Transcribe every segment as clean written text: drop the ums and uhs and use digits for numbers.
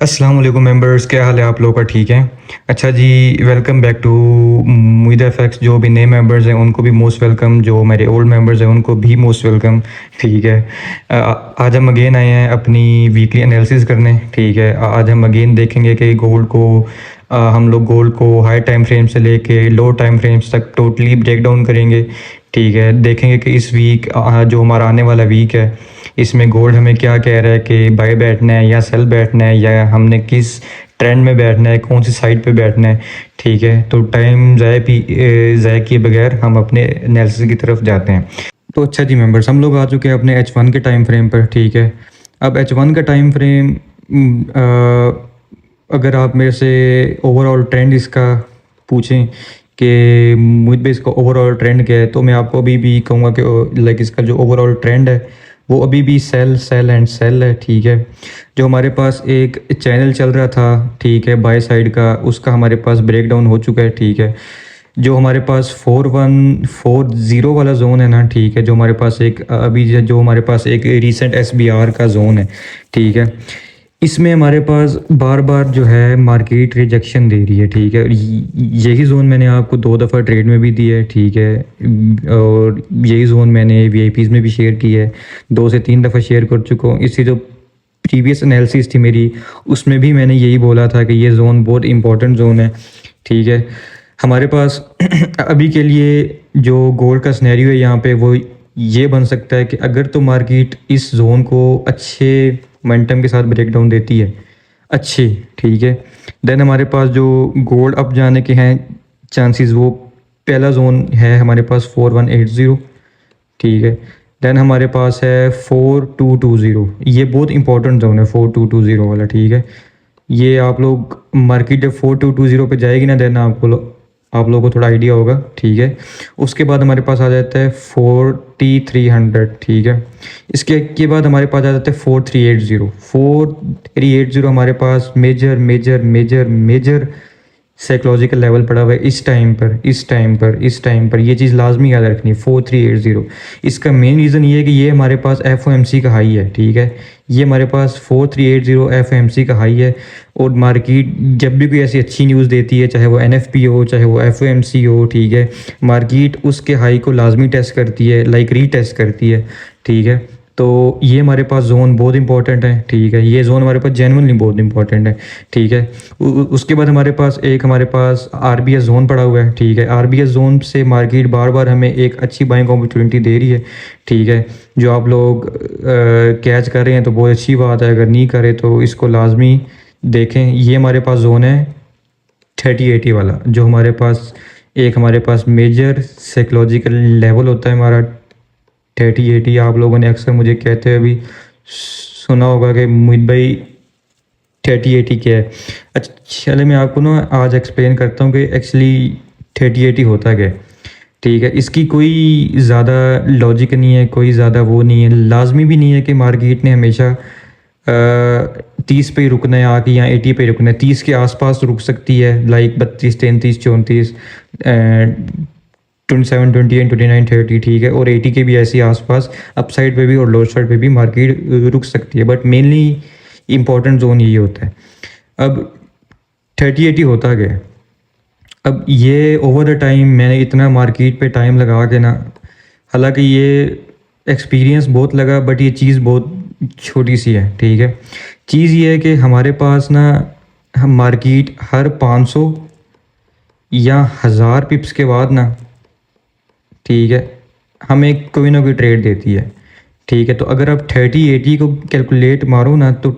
अस्सलाम वालेकुम मेंबर्स, क्या हाल है आप लोगों का? ठीक है। अच्छा जी, वेलकम बैक टू मुइदा एफएक्स। जो भी नए मेंबर्स हैं उनको भी मोस्ट वेलकम, जो मेरे ओल्ड मेंबर्स हैं उनको भी मोस्ट वेलकम। ठीक है। आज हम अगेन आए हैं अपनी वीकली एनालिसिस करने। ठीक है। आज हम अगेन देखेंगे कि गोल्ड को हम लोग गोल्ड को हाई टाइम फ्रेम से लेके लो टाइम फ्रेम्स तक टोटली ब्रेक डाउन करेंगे। ठीक है। देखेंगे कि इस वीक जो हमारा आने वाला वीक है इसमें गोल्ड हमें क्या कह रहा है कि बाय बैठना है या सेल बैठना है, या हमने किस ट्रेंड में बैठना है, कौन सी साइड पे बैठना है। ठीक है। तो टाइम ज़ाय किए बगैर हम अपने एनालिसिस की तरफ जाते हैं। तो अच्छा जी मेंबर्स, हम लोग आ चुके हैं अपने H1 के टाइम फ्रेम पर। ठीक है। अब H1 का टाइम फ्रेम, अगर आप मेरे से ओवरऑल ट्रेंड इसका पूछें कि मुझ पे इसका ओवरऑल ट्रेंड क्या है, तो मैं आपको अभी भी कहूँगा कि लाइक इसका जो ओवरऑल ट्रेंड है वो अभी भी सेल सेल एंड सेल है। ठीक है। जो हमारे पास एक चैनल चल रहा था, ठीक है, बाय साइड का, उसका हमारे पास ब्रेक डाउन हो चुका है। ठीक है। जो हमारे पास 4140 वाला जोन है ना, ठीक है, जो हमारे पास एक अभी जो हमारे पास एक रीसेंट SBR का जोन है। ठीक है। इसमें हमारे पास बार बार जो है मार्केट रिजेक्शन दे रही है। ठीक है। यही जोन मैंने आपको 2 दफ़ा ट्रेड में भी दिया है। ठीक है। और यही जोन मैंने VIPs में भी शेयर किया है, 2 से 3 दफ़ा शेयर कर चुका हूँ। इससे जो प्रीवियस एनालिसिस थी मेरी, उसमें भी मैंने यही बोला था कि ये जोन बहुत इंपॉर्टेंट जोन है। ठीक है। हमारे पास अभी के लिए जो गोल्ड का सिनेरियो है यहाँ पे वो ये बन सकता है कि अगर तो मार्केट इस जोन को अच्छे मोमेंटम के साथ ब्रेक डाउन देती है, अच्छे, ठीक है, देन हमारे पास जो गोल्ड अप जाने के हैं चांसेस, वो पहला जोन है हमारे पास 4180। ठीक है। देन हमारे पास है 4220। ये बहुत इंपॉर्टेंट जोन है 4220 वाला। ठीक है। ये आप लोग मार्केट जब 4220 पे जाएगी ना, देन आप लोगों को थोड़ा आइडिया होगा। ठीक है। उसके बाद हमारे पास आ जाता है 4300। ठीक है। इसके के बाद हमारे पास आ जाता है 4380। हमारे पास major major major major psychological level पड़ा हुआ है इस टाइम पर ये चीज़ लाजमी याद रखनी है, 4380। इसका मेन रीज़न ये है कि ये हमारे पास FOMC का हाई है। ठीक है। ये हमारे पास 4380 FOMC का हाई है। और मार्केट जब भी कोई ऐसी अच्छी न्यूज़ देती है, चाहे वो NFP हो, चाहे वो FOMC हो, ठीक है, मार्केट उसके हाई को लाजमी टेस्ट करती है, लाइक रीटेस्ट करती है। ठीक है। तो ये हमारे पास जोन बहुत इंपॉर्टेंट है। ठीक है। ये जोन हमारे पास जेन्युइनली बहुत इंपॉर्टेंट है। ठीक है। उसके बाद हमारे पास RBS जोन पड़ा हुआ है। ठीक है। RBS जोन से मार्केट बार बार हमें एक अच्छी बाइंग अपॉर्चुनिटी दे रही है। ठीक है। जो आप लोग कैच कर रहे हैं तो बहुत अच्छी बात है, अगर नहीं करे तो इसको लाजमी देखें। ये हमारे पास जोन है 3080 वाला, जो हमारे पास मेजर साइकोलॉजिकल लेवल होता है हमारा 3080। आप लोगों ने अक्सर मुझे कहते हुए भी सुना होगा कि मोहित भाई 3080 क्या है। अच्छा चले, मैं आपको ना आज एक्सप्लेन करता हूँ कि एक्चुअली 3080 होता क्या है। ठीक है। इसकी कोई ज़्यादा लॉजिक नहीं है, कोई ज़्यादा वो नहीं है, लाजमी भी नहीं है कि मार्केट ने हमेशा 30 पे ही रुकना है आके, या 80 पे रुकना है। 30 के आसपास रुक सकती है, लाइक 32 33 34 27 28 29 30। ठीक है। और 80 के भी ऐसे आसपास अप साइड पे भी और लोअर साइड पे भी मार्केट रुक सकती है, बट मेनली इंपॉर्टेंट जोन यही होता है। अब 3080 होता क्या है? अब ये ओवर द टाइम मैंने इतना मार्केट पे टाइम लगा के ना, हालांकि ये एक्सपीरियंस बहुत लगा, बट ये चीज़ बहुत छोटी सी है। ठीक है। चीज़ ये है कि हमारे पास ना, हम मार्केट हर 500 या 1000 पिप्स के बाद ना, ठीक है, हमें कोई ना कोई ट्रेड देती है। ठीक है। तो अगर आप 3080 को कैलकुलेट मारो ना, तो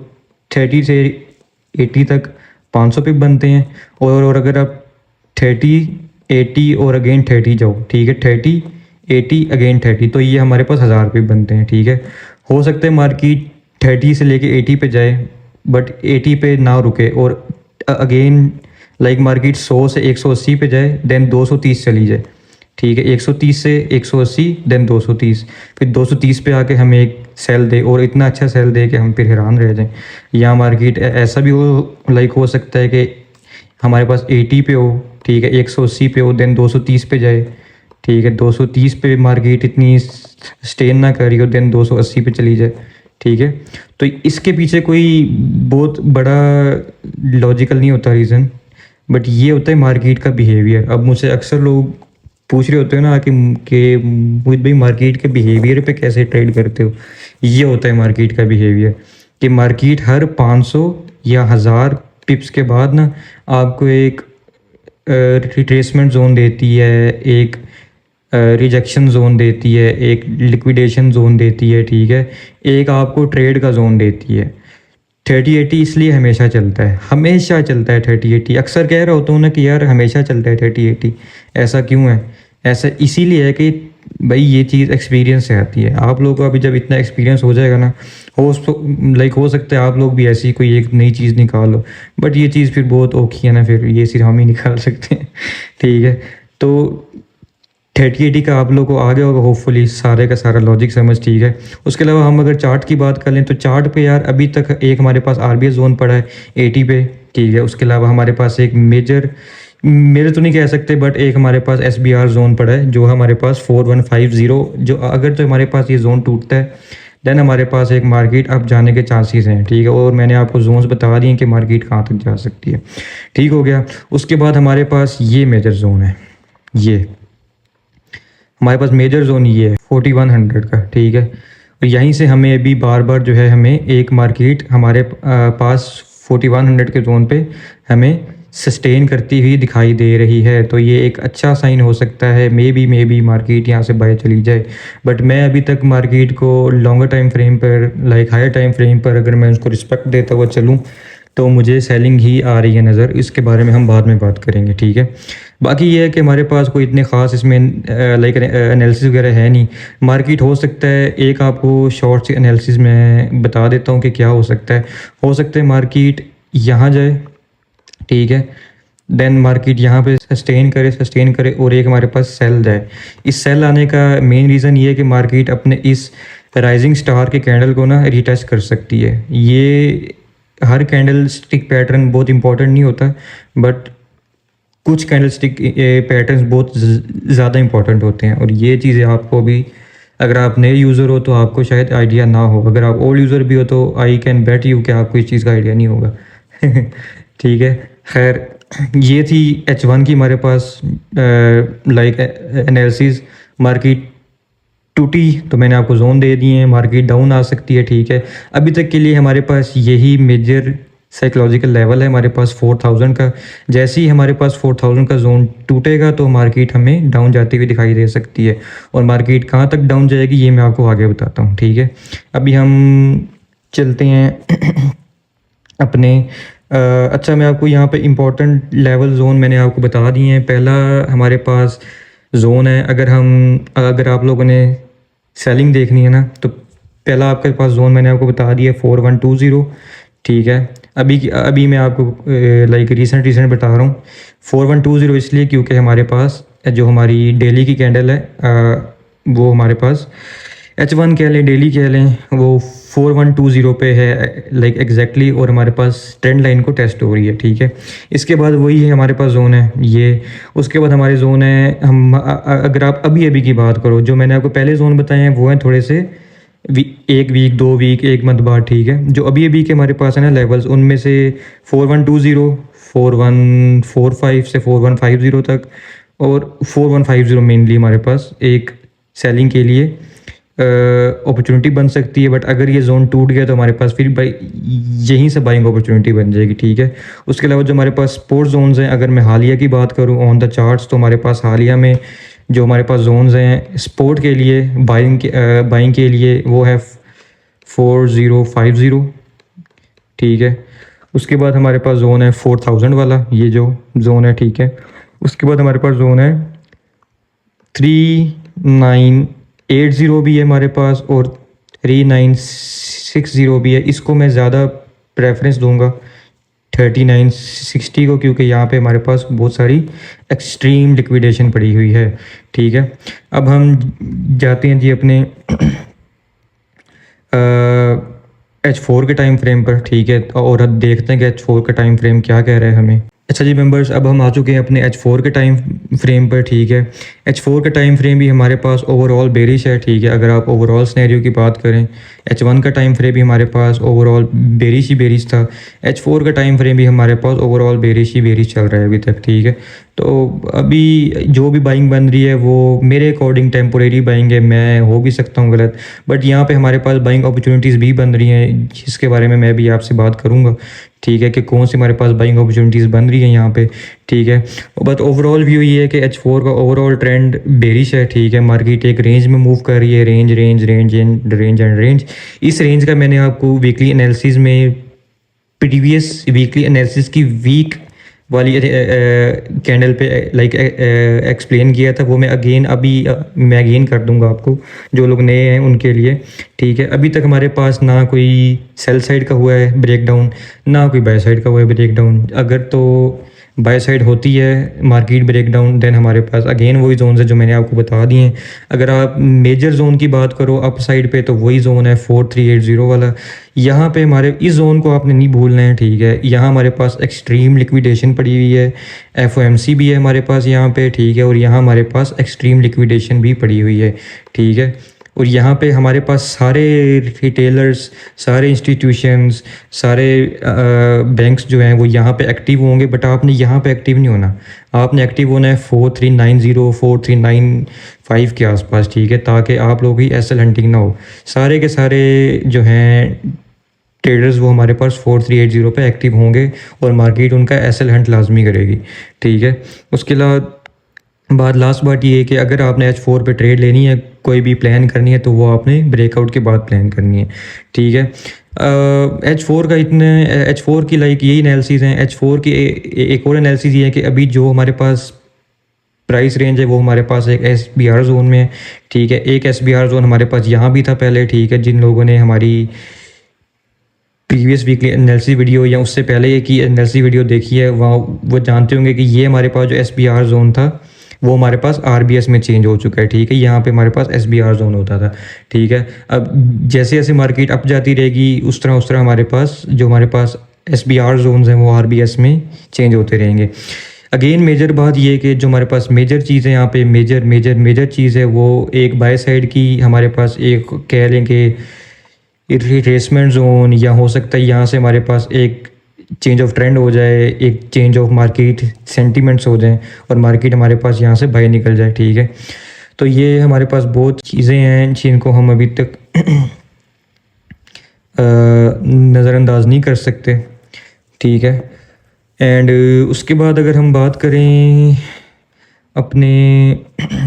30 से 80 तक 500 पिप बनते हैं। और अगर आप 30 80 और अगेन 30 जाओ, ठीक है, 30 80 अगेन 30, तो ये हमारे पास 1000 पिप बनते हैं। ठीक है। हो सकता है मार्केट 30 से लेके 80 पे जाए, बट 80 पे ना रुके और अगेन लाइक मार्केट 100 से 180 पे जाए, देन 230 चली जाए। ठीक है। 130 से 180, देन 230, फिर 230 पे आके हमें एक सेल दे, और इतना अच्छा सेल दे कि हम फिर हैरान रह जाएं। या मार्केट ऐसा भी हो सकता है कि हमारे पास 80 पे हो, ठीक है, 180 पे हो, देन 230 पे जाए। ठीक है। 230 पे मार्केट इतनी स्टेन ना करी हो, देन 280 पे चली जाए। ठीक है। तो इसके पीछे कोई बहुत बड़ा लॉजिकल नहीं होता रीज़न, बट ये होता है मार्केट का बिहेवियर। अब मुझसे अक्सर लोग पूछ रहे होते हैं ना कि मोहित भाई मार्केट के बिहेवियर पे कैसे ट्रेड करते हो। ये होता है मार्केट का बिहेवियर कि मार्केट हर 500 या 1000 पिप्स के बाद ना आपको एक रिट्रेसमेंट जोन देती है, एक रिजेक्शन जोन देती है, एक लिक्विडेशन जोन देती है, ठीक है, एक आपको ट्रेड का जोन देती है। 30-80 इसलिए हमेशा चलता है, हमेशा चलता है 30-80। अक्सर कह रहा होता हूँ ना कि यार हमेशा चलता है 30-80, ऐसा क्यों है? ऐसा इसीलिए है कि भाई ये चीज़ एक्सपीरियंस से आती है। आप लोगों को अभी जब इतना एक्सपीरियंस हो जाएगा ना, हो सकता है आप लोग भी ऐसी कोई एक नई चीज़ निकालो, बट ये चीज़ फिर बहुत औखी है ना, फिर ये सिर्फ हम ही निकाल सकते हैं। ठीक है, तो 30-80 का आप लोगों को आ गया होगा होपफुली, सारे का सारा लॉजिक समझ, ठीक है। उसके अलावा हम अगर चार्ट की बात कर लें तो चार्ट पे यार अभी तक एक हमारे पास आरबीएस जोन पड़ा है 80 पे, ठीक है। उसके अलावा हमारे पास एक मेजर तो नहीं कह सकते, बट एक हमारे पास एसबीआर जोन पड़ा है जो हमारे पास 4150, जो अगर तो हमारे पास ये जोन टूटता है देन हमारे पास एक मार्केट अप जाने के चांसेस हैं, ठीक है। और मैंने आपको जोन्स बता दिए कि मार्केट कहाँ तक जा सकती है, ठीक हो गया। उसके बाद हमारे पास ये मेजर जोन है, ये हमारे पास मेजर जोन ये है 4100 का, ठीक है। और यहीं से हमें अभी बार बार जो है हमें एक मार्केट हमारे पास 4100 के जोन पे हमें सस्टेन करती हुई दिखाई दे रही है। तो ये एक अच्छा साइन हो सकता है, मे बी मार्केट यहाँ से बाय चली जाए। बट मैं अभी तक मार्केट को लॉन्गर टाइम फ्रेम पर, लाइक हायर टाइम फ्रेम पर अगर मैं उसको रिस्पेक्ट देता हुआ चलूँ तो मुझे सेलिंग ही आ रही है नज़र। इसके बारे में हम बाद में बात करेंगे, ठीक है। बाकी ये है कि हमारे पास कोई इतने ख़ास इसमें लाइक एनालिसिस वगैरह है नहीं। मार्केट हो सकता है एक आपको शॉर्ट एनालिसिस में बता देता हूँ कि क्या हो सकता है मार्केट यहाँ जाए, ठीक है, देन मार्केट यहाँ पे सस्टेन करे और एक हमारे पास सेल जाए। इस सेल आने का मेन रीज़न ये है कि मार्केट अपने इस राइजिंग स्टार के कैंडल को ना रीटच कर सकती है। ये हर कैंडल स्टिक पैटर्न बहुत इंपॉर्टेंट नहीं होता, बट कुछ कैंडल स्टिक पैटर्न्स बहुत ज़्यादा इंपॉर्टेंट होते हैं। और ये चीज़ें आपको भी, अगर आप नए यूज़र हो तो आपको शायद आइडिया ना हो, अगर आप ओल्ड यूज़र भी हो तो आई कैन बेट यू कि आपको इस चीज़ का आइडिया नहीं होगा। ठीक है, खैर ये थी H1 की हमारे पास लाइक एनालिसिस। मार्केट टूटी तो मैंने आपको जोन दे दिए हैं, मार्केट डाउन आ सकती है, ठीक है। अभी तक के लिए हमारे पास यही मेजर साइकोलॉजिकल लेवल है हमारे पास 4000 का। जैसे ही हमारे पास 4000 का जोन टूटेगा तो मार्केट हमें डाउन जाती हुई दिखाई दे सकती है। और मार्केट कहाँ तक डाउन जाएगी ये मैं आपको आगे बताता हूँ, ठीक है। अभी हम चलते हैं अपने अच्छा, मैं आपको यहाँ पे इम्पोर्टेंट लेवल जोन मैंने आपको बता दिए हैं। पहला हमारे पास जोन है, अगर आप लोगों ने सेलिंग देखनी है ना तो पहला आपके पास जोन मैंने आपको बता दिया 4120, ठीक है। अभी मैं आपको लाइक रिसेंट बता रहा हूँ 4120 इसलिए क्योंकि हमारे पास जो हमारी डेली की कैंडल है वो हमारे पास H1 कह लें, डेली कह लें, वो 4120 पे है लाइक एग्जैक्टली। और हमारे पास ट्रेंड लाइन को टेस्ट हो रही है, ठीक है। इसके बाद वही है हमारे पास जोन है ये। उसके बाद हमारे जोन है, अगर आप अभी की बात करो, जो मैंने आपको पहले जोन बताए हैं वो हैं थोड़े से एक वीक, 2 वीक, एक मंथ बाद, ठीक है। जो अभी के हमारे पास है ना लेवल्स, उनमें से 4120, 4145 से 4150 तक, और 4150 मेनली हमारे पास एक सेलिंग के लिए अपॉर्चुनिटी बन सकती है। बट अगर ये जोन टूट गया तो हमारे पास फिर बाई यहीं से बाइंग अपॉर्चुनिटी बन जाएगी, ठीक है। उसके अलावा जो हमारे पास सपोर्ट जोन्स हैं, अगर मैं हालिया की बात करूं ऑन द चार्ट्स, तो हमारे पास हालिया में जो हमारे पास जोन्स हैं सपोर्ट के लिए, बाइंग के लिए, वो है 4050, ठीक है। उसके बाद हमारे पास जोन है 4000 वाला, ये जो जोन है, ठीक है। उसके बाद हमारे पास जोन है 3980 भी है हमारे पास, और 3960 भी है। इसको मैं ज़्यादा प्रेफरेंस दूंगा 3960 को, क्योंकि यहाँ पे हमारे पास बहुत सारी एक्सट्रीम लिक्विडेशन पड़ी हुई है, ठीक है। अब हम जाते हैं जी अपने H4 के टाइम फ्रेम पर, ठीक है, और अब देखते हैं कि H4 का टाइम फ्रेम क्या कह रहा है हमें। अच्छा जी मेंबर्स, अब हम आ चुके हैं अपने H4 के टाइम फ्रेम पर, ठीक है। H4 का टाइम फ्रेम भी हमारे पास ओवरऑल बेरिश है, ठीक है। अगर आप ओवरऑल सिनेरियो की बात करें, H1 का टाइम फ्रेम भी हमारे पास ओवरऑल बेरिश ही बेरिश था। H4 का टाइम फ्रेम भी हमारे पास ओवरऑल बेरिश ही बेरिश चल रहा है अभी तक, ठीक है। तो अभी जो भी बाइंग बन रही है वो मेरे अकॉर्डिंग टेम्पोरेरी बाइंग है, मैं हो भी सकता हूँ गलत, बट यहाँ पे हमारे पास बाइंग अपॉर्चुनिटीज़ भी बन रही हैं जिसके बारे में मैं भी आपसे बात करूँगा, ठीक है, कि कौन सी हमारे पास बाइंग अपॉर्चुनिटीज़ बन रही हैं यहाँ पे, ठीक है। बट ओवरऑल व्यू ये है कि H4 का ओवरऑल ट्रेंड बेरिश है, ठीक है। मार्केट एक रेंज में मूव कर रही है, range range range and range and range. इस रेंज का मैंने आपको वीकली एनालिसिस में, प्रीवियस वीकली एनालिसिस की वीक वाली कैंडल पे लाइक एक्सप्लेन किया था, वो मैं अगेन अभी मैं अगेन कर दूंगा आपको, जो लोग नए हैं उनके लिए, ठीक है। अभी तक हमारे पास ना कोई सेल साइड का हुआ है ब्रेकडाउन, ना कोई बाय साइड का हुआ है ब्रेकडाउन। अगर तो बाय साइड होती है मार्केट ब्रेकडाउन, देन हमारे पास अगेन वही जोन है जो मैंने आपको बता दिए हैं। अगर आप मेजर जोन की बात करो अप साइड पे, तो वही जोन है 4380 वाला। यहाँ पे हमारे इस जोन को आपने नहीं भूलना है, ठीक है। यहाँ हमारे पास एक्सट्रीम लिक्विडेशन पड़ी हुई है, FOMC भी है हमारे पास यहाँ पे, ठीक है। और यहाँ हमारे पास एक्सट्रीम लिक्विडेशन भी पड़ी हुई है, ठीक है। और यहाँ पे हमारे पास सारे रिटेलर्स, सारे इंस्टीट्यूशंस, सारे बैंक्स जो हैं वो यहाँ पे एक्टिव होंगे, बट आपने यहाँ पे एक्टिव नहीं होना। आपने एक्टिव होना है 4390 4395 के आसपास, ठीक है, ताकि आप लोगों की एसएल हंटिंग ना हो। सारे के सारे जो हैं ट्रेडर्स वो हमारे पास 4380 पे एक्टिव होंगे और मार्केट उनका एसएल हंट लाजमी करेगी, ठीक है। उसके अलावा लास्ट बात ये है कि अगर आपने H4 पे ट्रेड लेनी है, कोई भी प्लान करनी है, तो वो आपने ब्रेकआउट के बाद प्लान करनी है, ठीक है। H4 का इतने H4 की लाइक यही एनालिसिस हैं। H4 की एक और एनालिसिस ये है कि अभी जो हमारे पास प्राइस रेंज है वो हमारे पास एक SBR जोन में है, ठीक है। एक SBR जोन हमारे पास यहाँ भी था पहले, ठीक है। जिन लोगों ने हमारी प्रीवियस वीकली एनालिसिस वीडियो या उससे पहले ये की एनालिसिस वीडियो देखी है, वहाँ वो जानते होंगे कि ये हमारे पास जो SBR जोन था वो हमारे पास RBS में चेंज हो चुका है, ठीक है। यहाँ पे हमारे पास SBR जोन होता था, ठीक है। अब जैसे जैसे मार्केट अप जाती रहेगी उस तरह हमारे पास जो हमारे पास SBR जोन्स हैं वो RBS में चेंज होते रहेंगे। अगेन मेजर बात ये है कि जो हमारे पास मेजर चीज़ है यहाँ पे, मेजर चीज़ है वो एक बाय साइड की हमारे पास एक कह लें कि रिट्रेसमेंट जोन, या हो सकता है यहाँ से हमारे पास एक चेंज ऑफ ट्रेंड हो जाए, एक चेंज ऑफ मार्केट सेंटिमेंट्स हो जाएं और मार्केट हमारे पास यहाँ से बाय निकल जाए, ठीक है। तो ये हमारे पास बहुत चीज़ें हैं जिनको हम अभी तक नज़रअंदाज नहीं कर सकते, ठीक है। एंड उसके बाद अगर हम बात करें अपने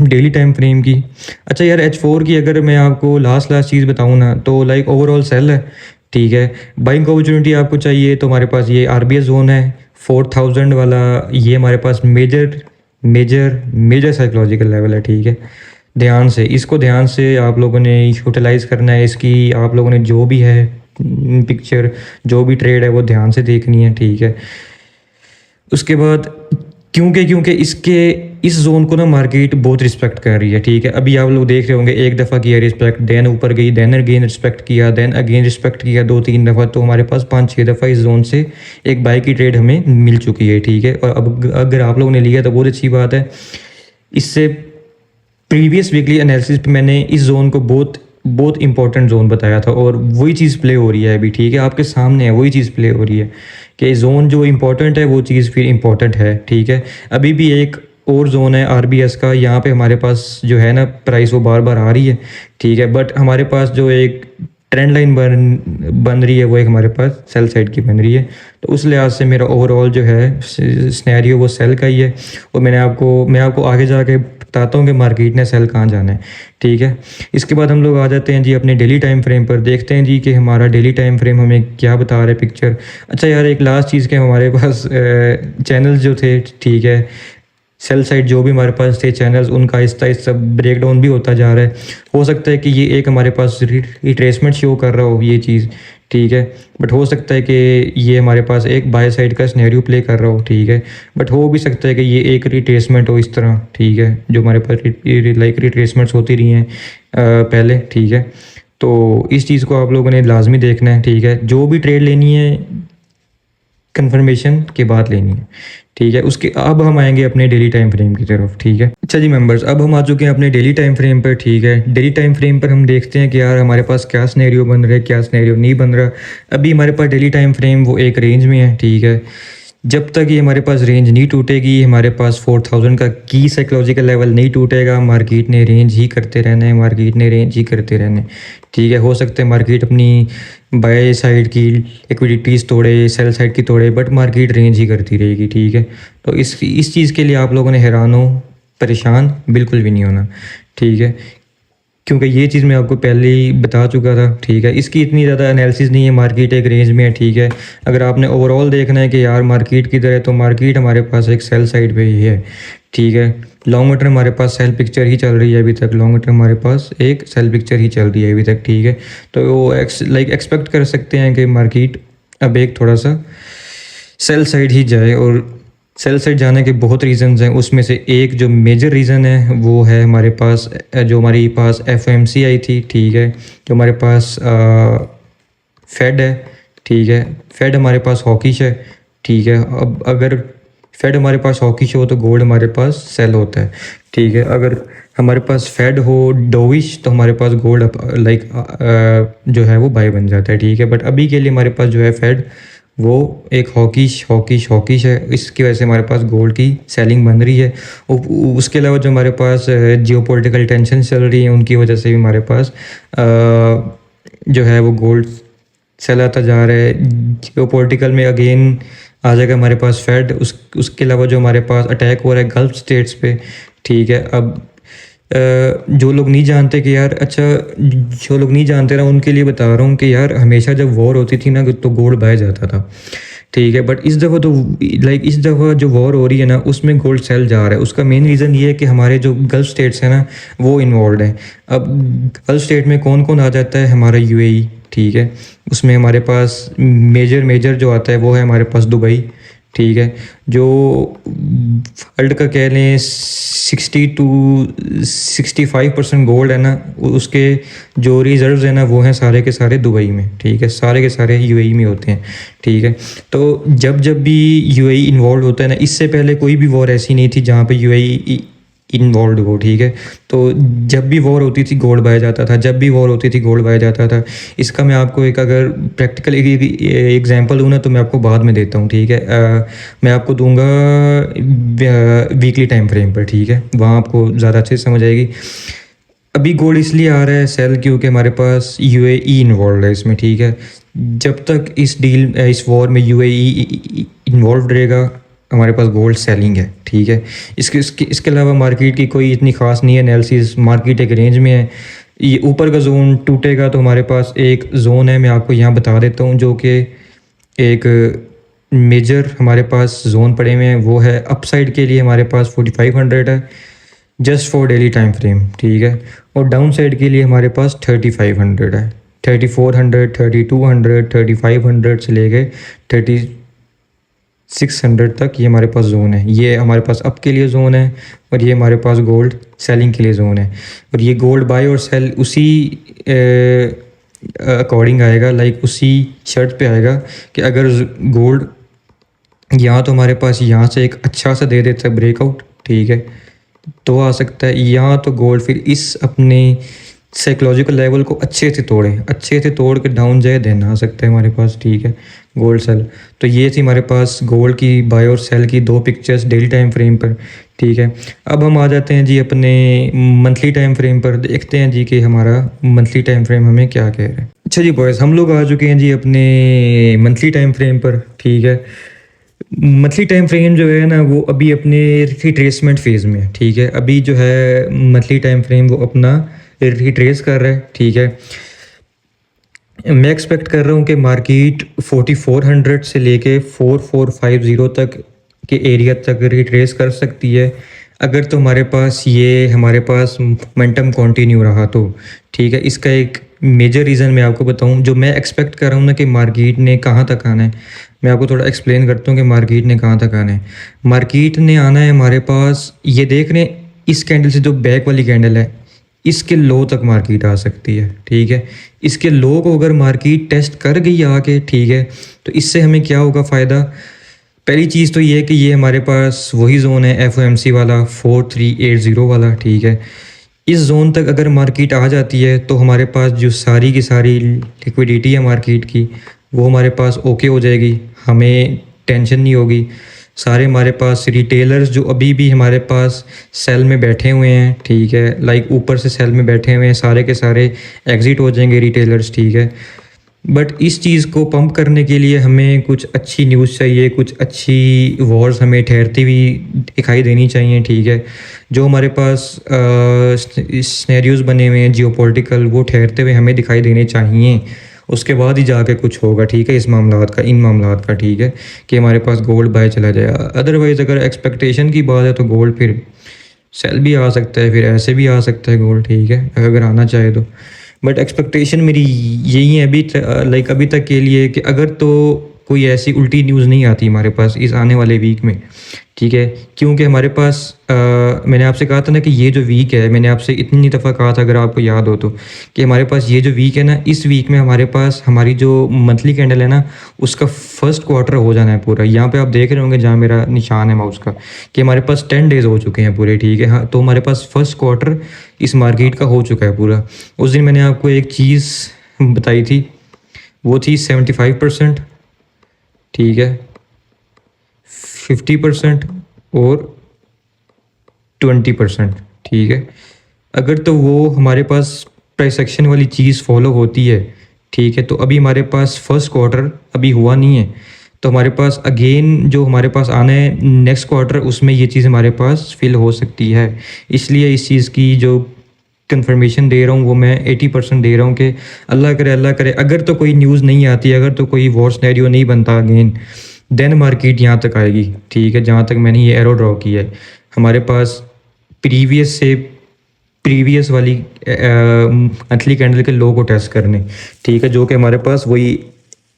डेली टाइम फ्रेम की, अच्छा यार H4 की अगर मैं आपको लास्ट चीज़ बताऊँ ना, तो लाइक ओवरऑल सेल है, ठीक है। बाइंग अपॉर्चुनिटी आपको चाहिए तो हमारे पास ये RBS जोन है 4000 वाला, ये हमारे पास मेजर साइकोलॉजिकल लेवल है, ठीक है। ध्यान से आप लोगों ने यूटिलाइज़ करना है इसकी, आप लोगों ने जो भी है पिक्चर, जो भी ट्रेड है वो ध्यान से देखनी है, ठीक है। उसके बाद क्योंकि इसके इस जोन को ना मार्केट बहुत रिस्पेक्ट कर रही है, ठीक है। अभी आप लोग देख रहे होंगे एक दफ़ा किया रिस्पेक्ट, देन ऊपर गई, देन अगेन रिस्पेक्ट किया, देन अगेन रिस्पेक्ट किया 2-3 दफ़ा, तो हमारे पास 5-6 दफ़ा इस जोन से एक बाय की ट्रेड हमें मिल चुकी है, ठीक है। और अब अगर आप लोगों ने लिया तो बहुत अच्छी बात है। इससे प्रीवियस वीकली एनालिसिस पे मैंने इस जोन को बहुत इंपॉर्टेंट जोन बताया था और वही चीज़ प्ले हो रही है अभी, ठीक है। आपके सामने है वही चीज़ प्ले हो रही है कि जोन जो इंपॉर्टेंट है वो चीज़ फिर इंपॉर्टेंट है, ठीक है। अभी भी एक और जोन है RBS का, यहाँ पे हमारे पास जो है ना प्राइस वो बार बार आ रही है, ठीक है। बट हमारे पास जो एक ट्रेंड लाइन बन रही है वो एक हमारे पास सेल साइड की बन रही है, तो उस लिहाज से मेरा ओवरऑल जो है सिनेरियो वो सेल का ही है। और मैं आपको आगे जाके बताता हूँ कि मार्केट ने सेल कहाँ जाना है, ठीक है। इसके बाद हम लोग आ जाते हैं जी अपने डेली टाइम फ्रेम पर, देखते हैं जी कि हमारा डेली टाइम फ्रेम हमें क्या बता रहा है पिक्चर। अच्छा यार एक लास्ट चीज़ के हमारे पास चैनल्स जो थे, ठीक है, सेल साइड जो भी हमारे पास थे चैनल्स, उनका आहिस्ता ब्रेक डाउन भी होता जा रहा है। हो सकता है कि ये एक हमारे पास रिट्रेसमेंट शो कर रहा हो ये चीज़, ठीक है। बट हो सकता है कि ये हमारे पास एक बाय साइड का सिनेरियो प्ले कर रहा हो, ठीक है। बट हो भी सकता है कि ये एक रिट्रेसमेंट हो इस तरह, ठीक है, जो हमारे पास लाइक रिट्रेसमेंट्स होती रही हैं पहले, ठीक है। तो इस चीज़ को आप लोगों ने लाजमी देखना है, ठीक है। जो भी ट्रेड लेनी है कंफर्मेशन के बाद लेनी है, ठीक है। उसके अब हम आएंगे अपने डेली टाइम फ्रेम की तरफ, ठीक है। अच्छा जी मेंबर्स, अब हम आ चुके हैं अपने डेली टाइम फ्रेम पर, ठीक है। डेली टाइम फ्रेम पर हम देखते हैं कि यार हमारे पास क्या सिनेरियो बन रहा है, क्या सिनेरियो नहीं बन रहा। अभी हमारे पास डेली टाइम फ्रेम वो एक रेंज में है, ठीक है। जब तक ये हमारे पास रेंज नहीं टूटेगी, हमारे पास 4000 का की साइकोलॉजिकल लेवल नहीं टूटेगा, मार्केट ने रेंज ही करते रहना है, मार्केट ने रेंज ही करते रहना है, ठीक है। हो सकता है मार्केट अपनी बाय साइड की लिक्विडिटीज़ तोड़े, सेल साइड की तोड़े, बट मार्केट रेंज ही करती रहेगी, ठीक है। तो इस चीज़ के लिए आप लोगों ने हैरान हो, परेशान बिल्कुल भी नहीं होना, ठीक है, क्योंकि ये चीज़ मैं आपको पहले ही बता चुका था, ठीक है। इसकी इतनी ज़्यादा एनालिसिस नहीं है, मार्केट एक रेंज में है, ठीक है। अगर आपने ओवरऑल देखना है कि यार मार्केट किधर है, तो मार्केट हमारे पास एक सेल साइड पे ही है, ठीक है। लॉन्ग टर्म हमारे पास सेल पिक्चर ही चल रही है अभी तक, लॉन्ग टर्म हमारे पास एक सेल पिक्चर ही चल रही है अभी तक, ठीक है। तो वो एक्सपेक्ट कर सकते हैं कि मार्केट अब एक थोड़ा सा सेल साइड ही जाए, और सेल साइड जाने के बहुत रीज़न्स हैं। उसमें से एक जो मेजर रीज़न है वो है हमारे पास जो हमारे पास एफओएमसी आई थी, ठीक है, जो हमारे पास फेड है, ठीक है। फेड हमारे पास हॉकिश है, ठीक है। अब अगर फेड हमारे पास हॉकिश हो तो गोल्ड हमारे पास सेल होता है, ठीक है। अगर हमारे पास फेड हो डोविश तो हमारे पास गोल्ड जो है वो बाय बन जाता है, ठीक है। बट अभी के लिए हमारे पास जो है फेड वो एक हॉकिश है, इसकी वजह से हमारे पास गोल्ड की सेलिंग बन रही है। उसके अलावा जो हमारे पास जियोपॉलिटिकल टेंशन चल रही है, उनकी वजह से भी हमारे पास जो है वो गोल्ड सेल आता जा रहा है। जियोपॉलिटिकल में अगेन आ जाएगा हमारे पास फेड, उसके अलावा जो हमारे पास अटैक हो रहा है गल्फ स्टेट्स पे, ठीक है। अब जो लोग नहीं जानते कि यार, अच्छा जो लोग नहीं जानते ना उनके लिए बता रहा हूँ कि यार हमेशा जब वॉर होती थी ना तो गोल्ड बाय जाता था, ठीक है। बट इस दफ़ा तो इस दफ़ा जो वॉर हो रही है ना उसमें गोल्ड सेल जा रहा है। उसका मेन रीज़न ये है कि हमारे जो गल्फ स्टेट्स हैं ना वो इन्वॉल्व हैं। अब गल्फ स्टेट में कौन कौन आ जाता है, हमारा यूएई, ठीक है। उसमें हमारे पास मेजर जो आता है वो है हमारे पास दुबई, ठीक है। जो वर्ल्ड का कह लें 60-65% गोल्ड है ना, उसके जो रिजर्व्स हैं ना वो हैं सारे के सारे दुबई में, ठीक है। सारे के सारे यूएई में होते हैं, ठीक है। तो जब भी यूएई इन्वॉल्व होता है ना, इससे पहले कोई भी वॉर ऐसी नहीं थी जहाँ पे यूएई इन्वॉल्व हो, ठीक है। तो जब भी वॉर होती थी गोल्ड बाया जाता था, जब भी वॉर होती थी गोल्ड बाया जाता था। इसका मैं आपको एक अगर प्रैक्टिकल एग्जांपल दूँ ना तो मैं आपको बाद में देता हूँ, ठीक है। मैं आपको दूंगा वीकली टाइम फ्रेम पर, ठीक है, वहाँ आपको ज़्यादा अच्छे से समझ आएगी। अभी गोल्ड इसलिए आ रहा है सेल क्योंकि हमारे पास यूएई इन्वॉल्व है इसमें, ठीक है। जब तक इस वॉर में यूएई इन्वॉल्व रहेगा हमारे पास गोल्ड सेलिंग है, ठीक है। इसके अलावा मार्केट की कोई इतनी ख़ास नहीं है एनालिसिस, मार्केट एक रेंज में है। ये ऊपर का जोन टूटेगा तो हमारे पास एक जोन है, मैं आपको यहाँ बता देता हूँ, जो कि एक मेजर हमारे पास जोन पड़े हुए हैं। वो है अपसाइड के लिए हमारे पास 4500 है just for daily time frame, ठीक है। और डाउन साइड के लिए हमारे पास 3500 है, 3400, 3200, 3500 से लेके 3600 तक ये हमारे पास जोन है। ये हमारे पास अप के लिए जोन है और ये हमारे पास गोल्ड सेलिंग के लिए जोन है। और ये गोल्ड बाय और सेल उसी अकॉर्डिंग आएगा, लाइक उसी शर्त पे आएगा कि अगर गोल्ड यहाँ तो हमारे पास यहाँ से एक अच्छा सा दे देता है ब्रेकआउट, ठीक है, तो आ सकता है। यहाँ तो गोल्ड फिर इस अपने साइकोलॉजिकल लेवल को अच्छे से तोड़ के डाउन जाए, देन आ सकता है हमारे पास, ठीक है, गोल्ड सेल। तो ये थी हमारे पास गोल्ड की बाय और सेल की दो पिक्चर्स डेली टाइम फ्रेम पर, ठीक है। अब हम आ जाते हैं जी अपने मंथली टाइम फ्रेम पर, देखते हैं जी कि हमारा मंथली टाइम फ्रेम हमें क्या कह रहा है। अच्छा जी बॉयज़, हम लोग आ चुके हैं जी अपने मंथली टाइम फ्रेम पर, ठीक है। मंथली टाइम फ्रेम जो है ना वो अभी अपने रिट्रेसमेंट फेज़ में है, ठीक है। अभी जो है मंथली टाइम फ्रेम वो अपना रिट्रेस कर रहा है, ठीक है। मैं एक्सपेक्ट कर रहा हूँ कि मार्केट 4400 से लेके 4450 तक के एरिया तक रिट्रेस कर सकती है, अगर तो हमारे पास मोमेंटम कंटिन्यू रहा तो, ठीक है। इसका एक मेजर रीज़न मैं आपको बताऊं, जो मैं एक्सपेक्ट कर रहा हूं ना कि मार्केट ने कहां तक आना है, मैं आपको थोड़ा एक्सप्लेन करता हूं कि मार्केट ने कहां तक आना है। मार्केट ने आना है हमारे पास, ये देख रहे हैं इस कैंडल से जो बैक वाली कैंडल है, इसके लो तक मार्केट आ सकती है, ठीक है। इसके लो को अगर मार्केट टेस्ट कर गई आके, ठीक है, तो इससे हमें क्या होगा फ़ायदा, पहली चीज़ तो ये है कि ये हमारे पास वही ज़ोन है FOMC वाला 4380 वाला, ठीक है। इस ज़ोन तक अगर मार्केट आ जाती है तो हमारे पास जो सारी की सारी लिक्विडिटी है मार्केट की, वो हमारे पास ओके हो जाएगी, हमें टेंशन नहीं होगी। सारे हमारे पास रिटेलर्स जो अभी भी हमारे पास सेल में बैठे हुए हैं, ठीक है, लाइक ऊपर से सेल में बैठे हुए हैं, सारे के सारे एग्ज़िट हो जाएंगे रिटेलर्स, ठीक है। बट इस चीज़ को पंप करने के लिए हमें कुछ अच्छी न्यूज़ चाहिए, कुछ अच्छी वॉर्स हमें ठहरती हुई दिखाई देनी चाहिए, ठीक है। जो हमारे पास सिनेरियोज़ बने हुए हैं जियोपॉलिटिकल, वो ठहरते हुए हमें दिखाई देने चाहिए। उसके बाद ही जाके कुछ होगा, ठीक है, इस मामलात का, इन मामलात का, ठीक है, कि हमारे पास गोल्ड बाय चला जाए। अदरवाइज़ अगर एक्सपेक्टेशन की बात है तो गोल्ड फिर सेल भी आ सकता है, फिर ऐसे भी आ सकता है गोल्ड, ठीक है, अगर आना चाहे तो। बट एक्सपेक्टेशन मेरी यही है अभी लाइक अभी तक के लिए कि अगर तो कोई ऐसी उल्टी न्यूज़ नहीं आती हमारे पास इस आने वाले वीक में, ठीक है। क्योंकि हमारे पास मैंने आपसे कहा था ना कि ये जो वीक है, मैंने आपसे इतनी दफ़ा कहा था अगर आपको याद हो तो, कि हमारे पास ये जो वीक है ना, इस वीक में हमारे पास हमारी जो मंथली कैंडल है ना, उसका फर्स्ट क्वार्टर हो जाना है पूरा। यहाँ पे आप देख रहे होंगे जहाँ मेरा निशान है माउस का, कि हमारे पास 10 डेज़ हो चुके हैं पूरे, ठीक है। हाँ, तो हमारे पास फर्स्ट क्वार्टर इस मार्केट का हो चुका है पूरा। उस दिन मैंने आपको एक चीज़ बताई थी, वो थी 75%, ठीक है, 50% और 20%, ठीक है। अगर तो वो हमारे पास प्राइस एक्शन वाली चीज़ फॉलो होती है, ठीक है, तो अभी हमारे पास फर्स्ट क्वार्टर अभी हुआ नहीं है, तो हमारे पास अगेन जो हमारे पास आना है नेक्स्ट क्वार्टर, उसमें ये चीज़ हमारे पास फिल हो सकती है। इसलिए इस चीज़ की जो कंफर्मेशन दे रहा हूँ वो मैं 80% दे रहा हूँ कि अल्लाह करे अगर तो कोई न्यूज़ नहीं आती, अगर तो कोई वॉर सिनेरियो नहीं बनता अगेन, देन मार्केट यहाँ तक आएगी, ठीक है। जहाँ तक मैंने ये एरो ड्रॉ किया है, हमारे पास प्रीवियस वाली मंथली कैंडल के लो को टेस्ट करने, ठीक है, जो कि हमारे पास वही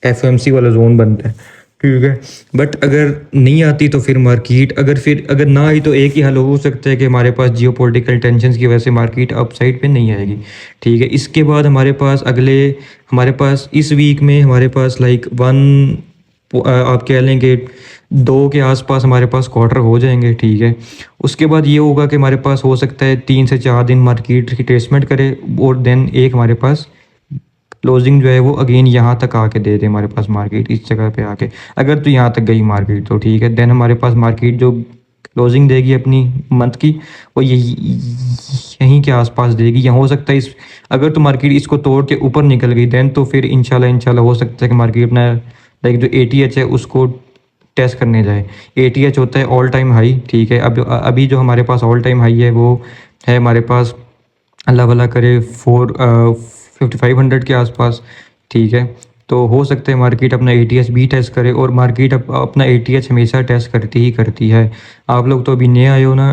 FOMC वाला जोन बनता है, ठीक है। बट अगर नहीं आती तो फिर मार्केट अगर ना आई तो एक ही हल हो सकता है कि हमारे पास जियोपॉलिटिकल टेंशन्स की वजह से मार्केट अपसाइड पे नहीं आएगी, ठीक है। इसके बाद हमारे पास इस वीक में हमारे पास लाइक आप कह लें कि 2 के आसपास हमारे पास क्वार्टर हो जाएंगे, ठीक है। उसके बाद ये होगा कि हमारे पास हो सकता है 3 से 4 दिन मार्केट रिट्रेसमेंट करे, और देन एक हमारे पास क्लोजिंग जो है वो अगेन यहाँ तक आके दे दे हमारे पास मार्केट, इस जगह पे आके। अगर तो यहाँ तक गई मार्केट तो ठीक है, देन हमारे पास मार्केट जो क्लोजिंग देगी अपनी मंथ की, वो यहीं के आसपास देगी। या हो सकता है अगर तो मार्केट इसको तोड़ के ऊपर निकल गई, देन तो फिर इंशाल्लाह हो सकता है कि मार्केट अपना लाइक जो ATH है उसको टेस्ट करने जाए। ATH होता है ऑल टाइम हाई, ठीक है। अब अभी जो हमारे पास ऑल टाइम हाई है वो है हमारे पास, अल्लाह भला करे, 5500 के आसपास, ठीक है। तो हो सकता है मार्केट अपना ATH भी टेस्ट करे, और मार्केट अपना ATH हमेशा टेस्ट करती ही करती है। आप लोग तो अभी नए आए हो ना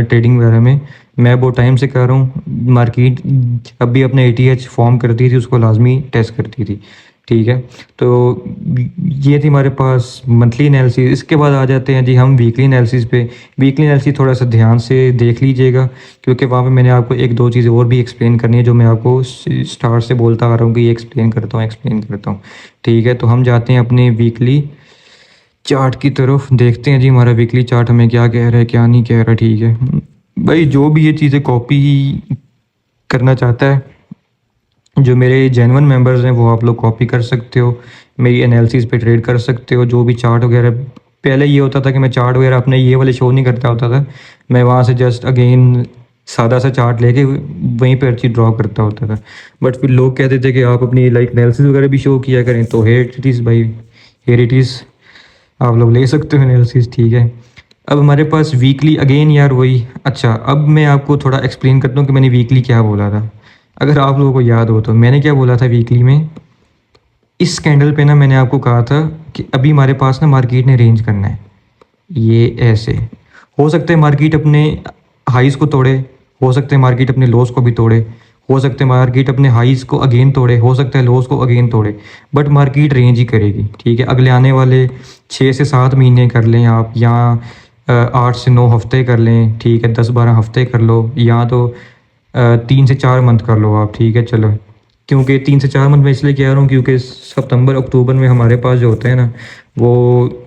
ट्रेडिंग वगैरह में, मैं बहुत टाइम से कह रहा हूँ, मार्केट जब भी अपना ATH फॉर्म करती थी उसको लाजमी टेस्ट करती थी, ठीक है। तो ये थी हमारे पास मंथली एनालिसिस। इसके बाद आ जाते हैं जी हम वीकली एनालिसिस पे। वीकली एनालिसिस थोड़ा सा ध्यान से देख लीजिएगा, क्योंकि वहाँ पे मैंने आपको एक दो चीज़ें और भी एक्सप्लेन करनी है, जो मैं आपको स्टार्ट से बोलता आ रहा हूँ कि ये एक्सप्लेन करता हूँ, ठीक है। तो हम जाते हैं अपने वीकली चार्ट की तरफ, देखते हैं जी हमारा वीकली चार्ट हमें क्या कह रहा है, क्या नहीं कह रहा, ठीक है भाई। जो भी ये चीज़ें कॉपी करना चाहता है, जो मेरे जेन्युइन मेंबर्स हैं, वो आप लोग कॉपी कर सकते हो, मेरी एनालिसिस पे ट्रेड कर सकते हो। जो भी चार्ट वगैरह, पहले ये होता था कि मैं चार्ट वगैरह अपने ये वाले शो नहीं करता होता था, मैं वहाँ से जस्ट अगेन सादा सा चार्ट लेके वहीं पर हर चीज़ ड्रॉ करता होता था। बट फिर लोग कहते थे कि आप अपनी लाइक एनालिसिस वगैरह भी शो किया करें, तो हेयर इट इज़ भाई, हेयर इट इज़, आप लोग ले सकते हो एनालिसिस, ठीक है। अब हमारे पास वीकली अगेन यार वही, अच्छा अब मैं आपको थोड़ा एक्सप्लेन करता हूँ कि मैंने वीकली क्या बोला था। अगर आप लोगों को याद हो तो मैंने क्या बोला था वीकली में, इस कैंडल पे ना मैंने आपको कहा था कि अभी हमारे पास ना मार्केट ने रेंज करना है, ये ऐसे हो सकता है मार्केट अपने हाईज़ को तोड़े, हो सकता है मार्केट अपने लोस को भी तोड़े, हो सकता है मार्केट अपने हाईज़ को अगेन तोड़े, हो सकता है लोस को अगेन तोड़े, बट मार्केट रेंज ही करेगी, ठीक है। अगले आने वाले 6 से 7 महीने कर लें आप, या 8 से 9 हफ्ते कर लें, ठीक है, 10-12 हफ्ते कर लो, या तो 3 से 4 मंथ कर लो आप, ठीक है। चलो, क्योंकि 3 से 4 मंथ मैं इसलिए कह रहा हूँ क्योंकि सितंबर अक्टूबर में हमारे पास जो होते हैं ना, वो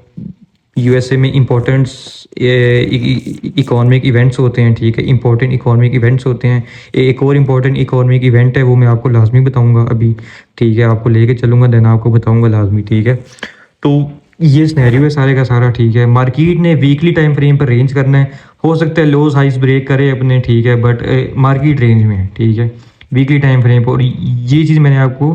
यूएसए में इम्पोर्टेंट्स इकोनॉमिक इवेंट्स होते हैं, ठीक है, इंपॉर्टेंट इकोनॉमिक इवेंट्स होते हैं। एक और इम्पोर्टेंट इकोनॉमिक इवेंट है, वो मैं आपको लाजमी बताऊंगा अभी, ठीक है, आपको लेके चलूँगा, देन आपको बताऊंगा लाजमी, ठीक है। तो ये सिनेरियो है सारे का सारा, ठीक है। मार्केट ने वीकली टाइम फ्रेम पर रेंज करना है, हो सकता है लोज हाइस ब्रेक करे अपने, ठीक है, बट मार्केट रेंज में है, ठीक है, वीकली टाइम फ्रेम पर। और ये चीज़ मैंने आपको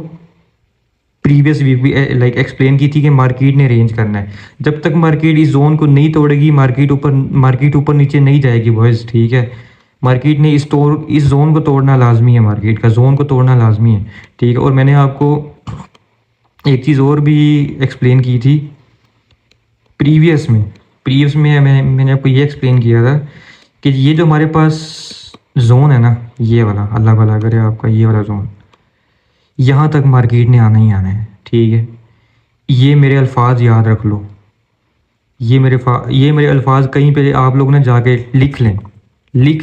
प्रीवियस वीक भी लाइक एक्सप्लेन की थी कि मार्केट ने रेंज करना है। जब तक मार्केट इस जोन को नहीं तोड़ेगी, मार्केट ऊपर नीचे नहीं जाएगी बॉयज, ठीक है। मार्केट ने इस जोन को तोड़ना लाजमी है, मार्केट का जोन को तोड़ना लाजमी है, ठीक है। और मैंने आपको एक चीज़ और भी एक्सप्लेन की थी प्रीवियस में मैंने आपको ये एक्सप्लेन किया था कि ये जो हमारे पास जोन है ना, ये वाला, अल्लाह भला करे आपका, ये वाला जोन, यहाँ तक मार्केट ने आना ही आना है, ठीक है। ये मेरे अल्फाज याद रख लो, ये मेरे अल्फाज कहीं पे आप लोग ना जाके लिख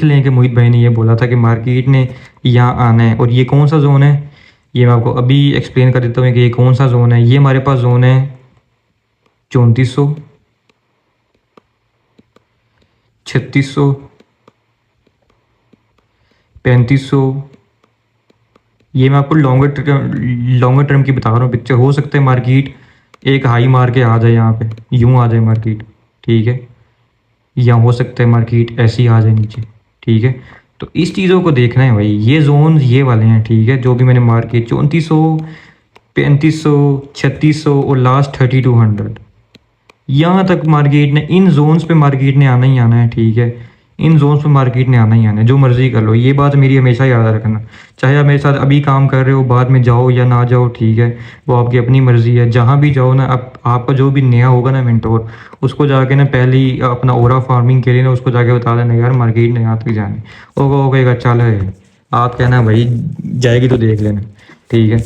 लें कि मोहित भाई ने ये बोला था कि मार्केट ने यहाँ आना है। और ये कौन सा जोन है, ये मैं आपको अभी एक्सप्लेन कर देता हूँ कि ये कौन सा जोन है। ये हमारे पास जोन है 3400, 3600, 3500। ये मैं आपको लॉन्गर टर्म की बता रहा हूँ पिक्चर। हो सकता है मार्केट एक हाई मार के आ जाए, यहाँ पे यूं आ जाए मार्केट, ठीक है, या हो सकता है मार्केट ऐसे ही आ जाए नीचे, ठीक है। तो इस चीज़ों को देखना है भाई, ये जोन ये वाले हैं, ठीक है, जो भी मैंने मार्केट 3400, 3500, 3600 और लास्ट 3200, यहाँ तक मार्केट ने, इन जोन्स पे मार्केट ने आना ही आना है, ठीक है। इन जोन्स पे मार्केट ने आना ही आना है, जो मर्जी कर लो, ये बात मेरी हमेशा याद रखना। चाहे आप मेरे साथ अभी काम कर रहे हो, बाद में जाओ या ना जाओ, ठीक है, वो आपकी अपनी मर्जी है। जहाँ भी जाओ ना, आप आपका जो भी नया होगा ना मेंटोर, उसको जाके ना पहले ही अपना ओरा फार्मिंग के लिए ना उसको जाके बता देना, यार मार्केट ने यहाँ तक जाने, वो कहेगा चल है, आप कहना भाई जाएगी तो देख लेना, ठीक है।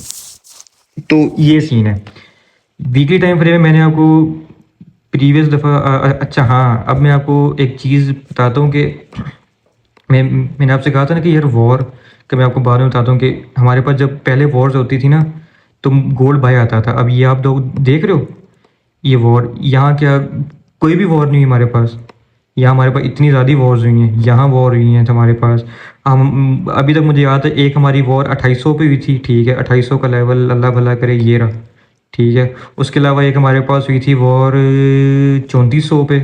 तो ये सीन है वीकली टाइम फ्रेम में। मैंने आपको प्रीवियस दफ़ा अच्छा हाँ, अब मैं आपको एक चीज़ बताता हूँ कि मैंने आपसे कहा था ना कि यार वॉर, कि मैं आपको बाद में बताता हूँ कि हमारे पास जब पहले वॉर्स होती थी ना, तो गोल्ड बाय आता था। अब ये आप लोग देख रहे हो, ये वॉर यहाँ क्या, कोई भी वॉर नहीं है हमारे पास। यहाँ हमारे पास इतनी ज़्यादा वॉर्स हुई हैं, यहाँ वॉर हुई हैं हमारे पास। हम अभी तक मुझे याद है एक हमारी वॉर 2800 पे हुई थी, ठीक है, 2800 का लेवल, अल्लाह भला करे ये रहा, ठीक है। उसके अलावा एक हमारे पास हुई थी वॉर 3400 पे,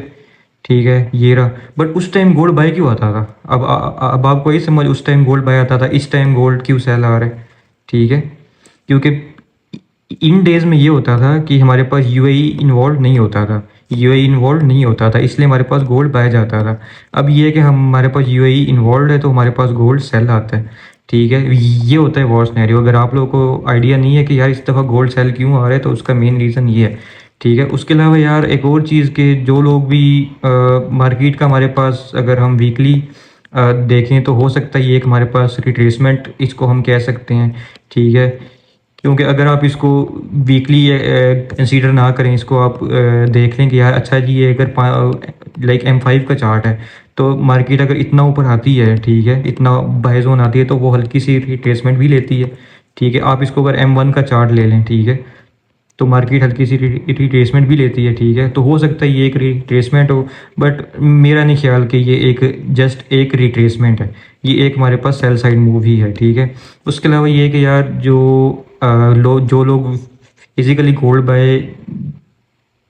ठीक है, ये रहा। बट उस टाइम गोल्ड बाय क्यों आता था? अब आपको ये समझ, उस टाइम गोल्ड बाय आता था, इस टाइम गोल्ड क्यों सेल आ रहा है, ठीक है। क्योंकि इन डेज में ये होता था कि हमारे पास यूएई इन्वॉल्व नहीं होता था, इसलिए हमारे पास गोल्ड बाय जाता था। अब ये है कि हमारे पास यूएई इन्वॉल्व है तो हमारे पास गोल्ड सेल आता है, ठीक है। ये होता है वॉर सिनेरियो। अगर आप लोगों को आइडिया नहीं है कि यार इस दफ़ा गोल्ड सेल क्यों आ रहा है, तो उसका मेन रीज़न ये है, ठीक है। उसके अलावा यार एक और चीज़ के जो लोग भी मार्केट का हमारे पास, अगर हम वीकली देखें तो हो सकता है ये एक हमारे पास रिट्रेसमेंट इसको हम कह सकते हैं, ठीक है। क्योंकि अगर आप इसको वीकली कंसीडर ना करें, इसको आप देख लें कि यार अच्छा जी, ये अगर लाइक M5 का चार्ट है, तो मार्केट अगर इतना ऊपर आती है, ठीक है, इतना बाय जोन आती है, तो वो हल्की सी रिट्रेसमेंट भी लेती है, ठीक है। आप इसको अगर M1 का चार्ट ले लें, ठीक है, तो मार्केट हल्की सी रिट्रेसमेंट भी लेती है, ठीक है। तो हो सकता है ये एक रिट्रेसमेंट हो, बट मेरा नहीं ख्याल कि ये एक जस्ट एक रिट्रेसमेंट है, ये एक हमारे पास सेल साइड मूव ही है, ठीक है। उसके अलावा ये है कि यार जो लोग फिजिकली गोल्ड बाय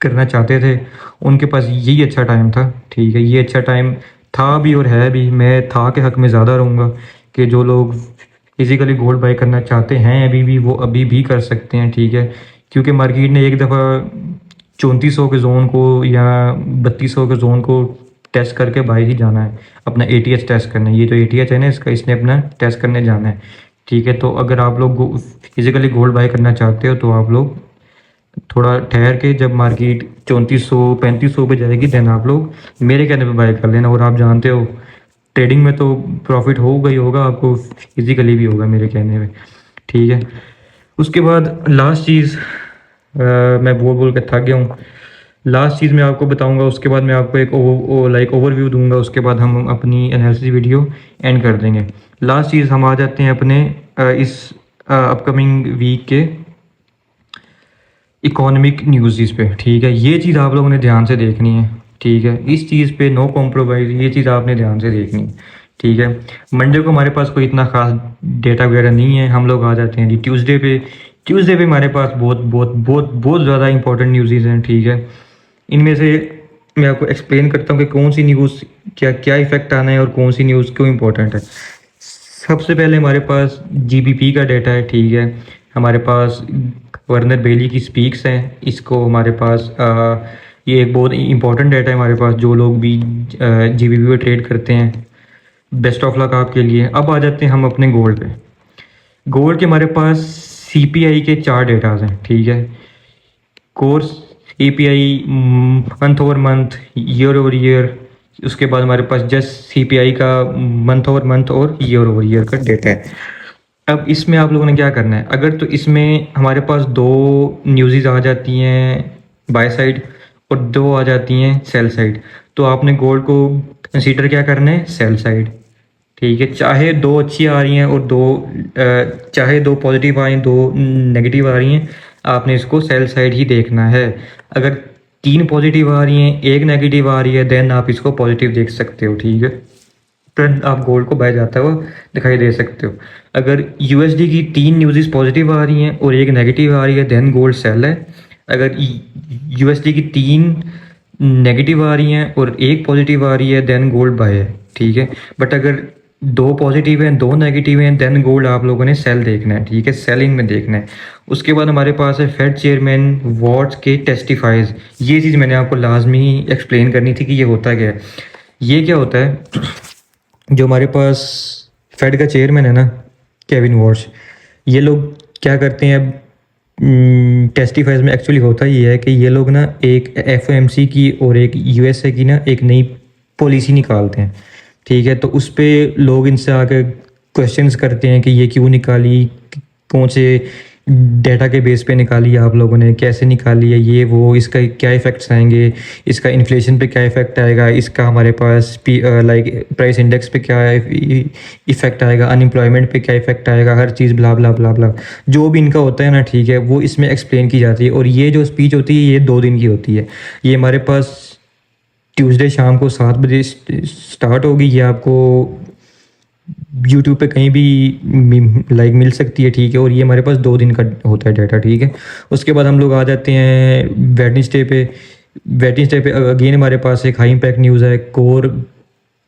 करना चाहते थे, उनके पास यही अच्छा टाइम था, ठीक है। ये अच्छा टाइम था भी और है भी, मैं था के हक में ज़्यादा रहूँगा कि जो लोग फिजिकली गोल्ड बाय करना चाहते हैं अभी भी, वो अभी भी कर सकते हैं, ठीक है। क्योंकि मार्केट ने एक दफ़ा 3400 के जोन को या 3200 के जोन को टेस्ट करके बाहर ही जाना है, अपना ATH टेस्ट करना है। ये जो ATH है ना इसका, इसने अपना टेस्ट करने जाना है, ठीक है। तो अगर आप लोग फिजिकली गोल्ड बाय करना चाहते हो, तो आप लोग थोड़ा ठहर के, जब मार्केट 3400 3500 पे जाएगी, देन आप लोग मेरे कहने पे बाय कर लेना। और आप जानते हो ट्रेडिंग में तो प्रॉफिट होगा ही होगा, आपको फिजिकली भी होगा मेरे कहने पे, ठीक है। उसके बाद लास्ट चीज़, मैं बोल बोल के थक गया हूँ। लास्ट चीज़ मैं आपको बताऊंगा, उसके बाद मैं आपको एक लाइक ओवरव्यू दूंगा, उसके बाद हम अपनी एनालिसिस वीडियो एंड कर देंगे। लास्ट चीज़ हम आ जाते हैं अपने इस अपकमिंग वीक के इकोनॉमिक न्यूज़ पे, ठीक है। ये चीज़ आप लोगों ने ध्यान से देखनी है, ठीक है। इस चीज़ पे नो कॉम्प्रोमाइज़, ये चीज़ आपने ध्यान से देखनी है, ठीक है। मंडे को हमारे पास कोई इतना ख़ास डेटा वगैरह नहीं है, हम लोग आ जाते हैं जी ट्यूसडे पे। ट्यूसडे पे हमारे पास बहुत बहुत बहुत बहुत ज़्यादा इंपॉर्टेंट न्यूज़ हैं, ठीक है। इनमें से मैं आपको एक्सप्लेन करता हूँ कि कौन सी न्यूज़ क्या क्या इफ़ेक्ट आना है और कौन सी न्यूज़ क्यों इम्पोर्टेंट है। सबसे पहले हमारे पास जीबीपी का डेटा है, ठीक है। हमारे पास वर्नर बेली की स्पीक्स हैं, इसको हमारे पास ये एक बहुत इंपॉर्टेंट डेटा है हमारे पास, जो लोग भी जीबीपी पे ट्रेड करते हैं। बेस्ट ऑफ लक आपके लिए। अब आ जाते हैं हम अपने गोल्ड पे। गोल्ड के हमारे पास सीपीआई के 4 डेटाज हैं, ठीक है। Course CPI month over month, year over year. उसके बाद हमारे पास जस्ट सीपीआई का मंथ ओवर मंथ और ईयर ओवर ईयर का डेटा है। अब इसमें आप लोगों ने क्या करना है, अगर तो इसमें हमारे पास 2 न्यूज़ेस आ जाती हैं बाय साइड और 2 आ जाती हैं सेल साइड, तो आपने गोल्ड को कंसीडर क्या करना है, सेल साइड, ठीक है। चाहे 2 अच्छी आ रही हैं और 2 चाहे 2 पॉजिटिव आ रही हैं, 2 नेगेटिव आ रही हैं, आपने इसको सेल साइड ही देखना है। अगर 3 पॉजिटिव आ रही हैं, 1 नेगेटिव आ रही है, देन आप इसको पॉजिटिव देख सकते हो, ठीक है। तुरंत आप गोल्ड को बाय जाता हुआ दिखाई दे सकते हो। अगर यूएसडी की 3 न्यूज़ पॉजिटिव आ रही हैं और 1 नेगेटिव आ रही है, देन गोल्ड सेल है। अगर यूएसडी की 3 नेगेटिव आ रही हैं और 1 पॉजिटिव आ रही है, देन गोल्ड बाय है, ठीक है। बट अगर 2 पॉजिटिव हैं, 2 नेगेटिव हैं, देन गोल्ड आप लोगों ने सेल देखना है, ठीक है, सेलिंग में देखना है। उसके बाद हमारे पास है फेड चेयरमैन वॉट्स के टेस्टिफाइज। ये चीज़ मैंने आपको लाजमी एक्सप्लेन करनी थी कि ये होता क्या है। ये क्या होता है, जो हमारे पास फेड का चेयरमैन है ना, केविन वॉर्श, ये लोग क्या करते हैं अब टेस्टिफाइज में। एक्चुअली होता ये है कि ये लोग ना एक एफओएमसी की और एक यूएसए की ना एक नई पॉलिसी निकालते हैं, ठीक है। तो उस पे लोग इनसे आके क्वेश्चंस करते हैं कि ये क्यों निकाली, कौन से डेटा के बेस पे निकाली आप लोगों ने, कैसे निकाली है, ये वो, इसका क्या इफ़ेक्ट्स आएंगे, इसका इन्फ्लेशन पे क्या इफ़ेक्ट आएगा, इसका हमारे पास लाइक प्राइस इंडेक्स पे क्या इफ़ेक्ट आएगा, अनएम्प्लॉयमेंट पे क्या इफ़ेक्ट आएगा, हर चीज़ ब्ला ब्ला ब्ला ब्ला, जो भी इनका होता है ना, ठीक है, वो इसमें एक्सप्लेन की जाती है। और ये जो स्पीच होती है ये 2 दिन की होती है। ये हमारे पास ट्यूसडे शाम को 7 बजे स्टार्ट होगी। ये आपको यूट्यूब पे कहीं भी लाइक मिल सकती है, ठीक है। और ये हमारे पास 2 दिन का होता है डाटा, ठीक है। उसके बाद हम लोग आ जाते हैं वेडनेसडे पे। वेडनेसडे पे अगेन हमारे पास एक हाई इम्पैक्ट न्यूज़ है, कोर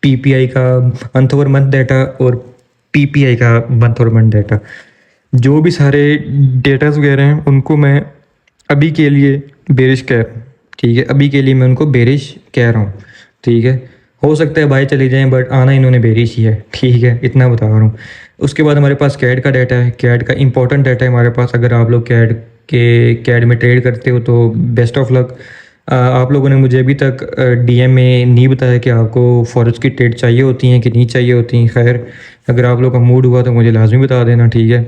पीपीआई का मंथ ओवर मंथ डाटा और पीपीआई का मंथ ओवर मंथ डाटा। जो भी सारे डेटाज वगैरह हैं उनको मैं अभी के लिए बेरिश कह रहा हूँ, ठीक है। अभी के लिए मैं उनको बेरिश कह रहा हूँ, ठीक है। हो सकता है बाय चले जाएं, बट आना इन्होंने बेरिश ही है, ठीक है, इतना बता रहा हूँ। उसके बाद हमारे पास कैड का डाटा है। कैड का इंपॉर्टेंट डाटा है हमारे पास। अगर आप लोग कैड में ट्रेड करते हो तो बेस्ट ऑफ लक। आप लोगों ने मुझे अभी तक डीएम में नहीं बताया कि आपको फॉरेक्स की ट्रेड चाहिए होती हैं कि नहीं चाहिए होती हैं। खैर, अगर आप लोग का मूड हुआ तो मुझे लाजमी बता देना, ठीक है।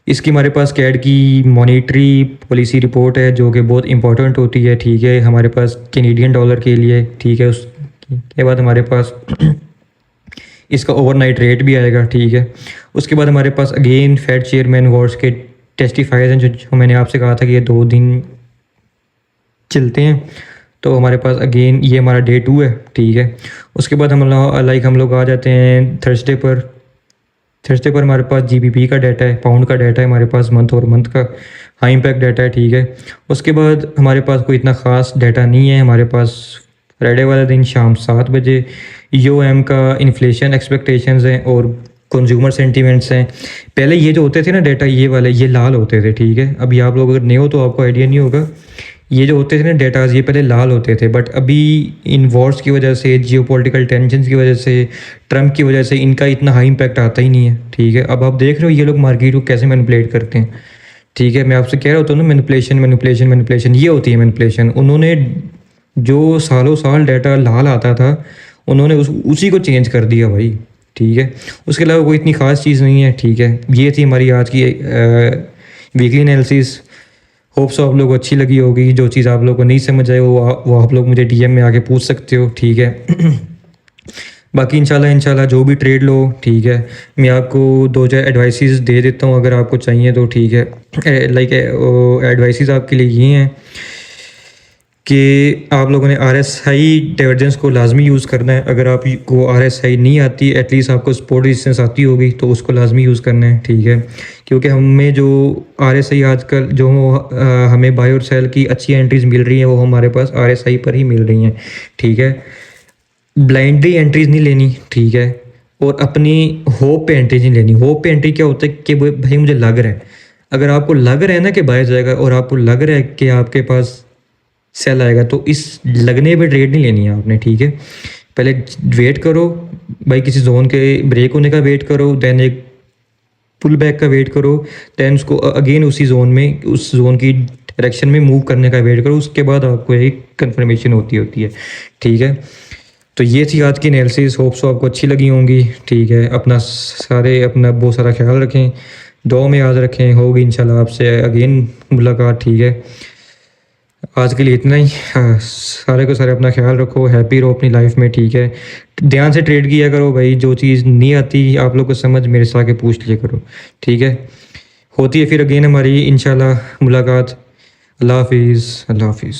इसकी हमारे पास कैड की मॉनेटरी पॉलिसी रिपोर्ट है जो कि बहुत इंपॉर्टेंट होती है, ठीक है, हमारे पास कैनेडियन डॉलर के लिए, ठीक है। उसके बाद हमारे पास इसका ओवरनाइट रेट भी आएगा, ठीक है। उसके बाद हमारे पास अगेन फेड चेयरमैन वॉर्ड्स के टेस्टिफाइज हैं, जो मैंने आपसे कहा था कि ये 2 दिन चलते हैं। तो हमारे पास अगेन ये हमारा डे 2 है, ठीक है। उसके बाद हम लोग आ जाते हैं थर्सडे पर। थर्सडे पर हमारे पास जीबीपी का डाटा है, पाउंड का डाटा है हमारे पास, मंथ और मंथ का हाई इम्पैक्ट डाटा है, ठीक है। उसके बाद हमारे पास कोई इतना ख़ास डाटा नहीं है। हमारे पास फ्राइडे वाला दिन शाम 7 बजे यूएम का इन्फ्लेशन एक्सपेक्टेशंस हैं और कंज्यूमर सेंटीमेंट्स हैं। पहले ये जो होते थे ना डाटा, ये वाले ये लाल होते थे, ठीक है। अभी आप लोग अगर नए हो तो आपको आइडिया नहीं होगा। ये जो होते थे ना डेटाज, ये पहले लाल होते थे, बट अभी इन वॉर्स की वजह से, जियोपॉलिटिकल टेंशन्स की वजह से, ट्रम्प की वजह से इनका इतना हाई इम्पैक्ट आता ही नहीं है, ठीक है। अब आप देख रहे हो ये लोग मार्केट को कैसे मैनिपुलेट करते हैं, ठीक है। मैं आपसे कह रहा होता हूँ ना, मैनिपुलेशन मैनिपुलेशन मैनिपुलेशन, ये होती है मैनिपुलेशन। उन्होंने जो सालों साल डाटा लाल आता था, उन्होंने उसी को चेंज कर दिया भाई, ठीक है। उसके अलावा कोई इतनी ख़ास चीज़ नहीं है, ठीक है। ये थी हमारी आज की वीकली एनालिसिस। होप सो आप लोगों को अच्छी लगी होगी। जो चीज़ आप लोगों को नहीं समझ आए वो आप लोग मुझे डीएम में आके पूछ सकते हो, ठीक है। बाकी इंशाल्लाह जो भी ट्रेड लो ठीक है, मैं आपको 2-4 एडवाइसेस दे देता हूँ अगर आपको चाहिए तो ठीक है। लाइक एडवाइसेस आपके लिए ये हैं कि आप लोगों ने RSI डाइवर्जेंस को लाजमी यूज़ करना है। अगर आपको RSI नहीं आती, एटलीस्ट आपको सपोर्ट रेजिस्टेंस आती होगी तो उसको लाजमी यूज़ करना है ठीक है, क्योंकि हमें जो RSI आजकल जो हमें बाय और सेल की अच्छी एंट्रीज मिल रही हैं वो हमारे पास RSI पर ही मिल रही हैं ठीक है। ब्लाइंडली एंट्रीज नहीं लेनी ठीक है, और अपनी होप पे एंट्रीज नहीं लेनी। होप पे एंट्री क्या होता है कि भाई मुझे लग रहा है, अगर आपको लग रहा है ना कि बाय जाएगा और आपको लग रहा है कि आपके पास सेल आएगा तो इस लगने पे ट्रेड नहीं लेनी है आपने ठीक है। पहले वेट करो भाई, किसी जोन के ब्रेक होने का वेट करो, देन एक पुल बैक का वेट करो, देन उसको अगेन उसी जोन में उस जोन की डायरेक्शन में मूव करने का वेट करो, उसके बाद आपको एक कंफर्मेशन होती है ठीक है। तो ये थी आज की एनालिसिस, होप सो आपको अच्छी लगी होंगी ठीक है। अपना बहुत सारा ख्याल रखें, दुआ में याद रखें, होगी इंशाल्लाह आपसे अगेन मुलाकात ठीक है। आज के लिए इतना ही। हाँ, सारे को सारे अपना ख्याल रखो, हैप्पी रहो अपनी लाइफ में ठीक है। ध्यान से ट्रेड किया करो भाई, जो चीज़ नहीं आती आप लोग को समझ मेरे से आके पूछ लिया करो ठीक है। होती है फिर अगेन हमारी इंशाल्लाह मुलाकात। अल्लाह हाफिज़, अल्लाह हाफिज़।